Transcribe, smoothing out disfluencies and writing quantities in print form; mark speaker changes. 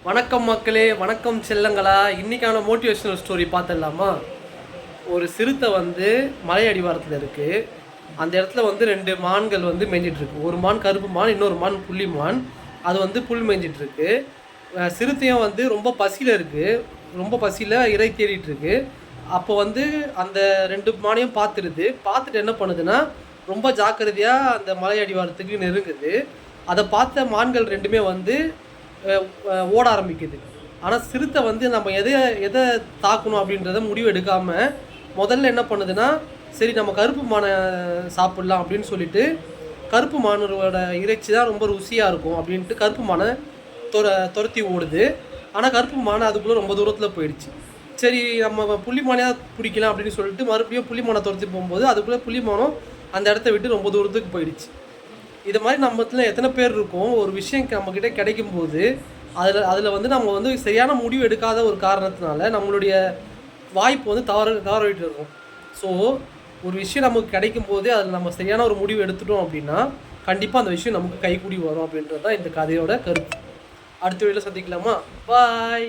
Speaker 1: வணக்கம் மக்களே, வணக்கம் செல்லங்களா. இன்றைக்கான மோட்டிவேஷனல் ஸ்டோரி பார்த்துடலாமா? ஒரு சிறுத்தை வந்து மலை அடிவாரத்தில் இருக்குது. அந்த இடத்துல வந்து 2 மான்கள் வந்து மேய்ஞ்சிட்ருக்கு. ஒரு மான் கருப்பு மான், இன்னொரு மான் புள்ளி மான். அது வந்து புல் மேய்ஞ்சிட்ருக்கு. சிறுத்தையும் வந்து ரொம்ப பசியில் இருக்குது. ரொம்ப பசியில் இறை தேடிட்டுருக்கு. அப்போ வந்து அந்த 2 மானையும் பார்த்துட்டு என்ன பண்ணுதுன்னா, ரொம்ப ஜாக்கிரதையாக அந்த மலை அடிவாரத்துக்கு நெருங்குது. அதை பார்த்த மான்கள் 2மே வந்து ஓட ஆரம்பிக்குது. ஆனால் சிறுத்தை வந்து நம்ம எதை தாக்கணும் அப்படின்றத முடிவு எடுக்காமல் முதல்ல என்ன பண்ணுதுன்னா, சரி நம்ம கருப்பு மானை சாப்பிட்லாம் அப்படின்னு சொல்லிட்டு, கருப்பு மானோட இறைச்சி தான் ரொம்ப ருசியாக இருக்கும் அப்படின்ட்டு கருப்பு மானை துரத்தி ஓடுது. ஆனால் கருப்பு மானை அதுக்குள்ளே ரொம்ப தூரத்தில் போயிடுச்சு. சரி நம்ம புள்ளி மானையாக பிடிக்கலாம் அப்படின்னு சொல்லிட்டு மறுபடியும் புள்ளி மானை துரத்தி போகும்போது அதுக்குள்ளே புள்ளி மானம் அந்த இடத்த விட்டு ரொம்ப தூரத்துக்கு போயிடுச்சு. இது மாதிரி நம்மத்தில் எத்தனை பேர் இருக்கோம், ஒரு விஷயம் நம்மக்கிட்ட கிடைக்கும்போது அதில் வந்து நம்ம வந்து சரியான முடிவு எடுக்காத ஒரு காரணத்தினால நம்மளுடைய வாய்ப்பு வந்து தவறிட்டு இருக்கும். ஸோ ஒரு விஷயம் நமக்கு கிடைக்கும் போதே அதில் நம்ம சரியான ஒரு முடிவு எடுத்துட்டோம் அப்படின்னா கண்டிப்பாக அந்த விஷயம் நமக்கு கைக்கூடி வரும் அப்படின்றது தான் இந்த கதையோட கருத்து. அடுத்த வீடியோவில் சந்திக்கலாமா? பாய்.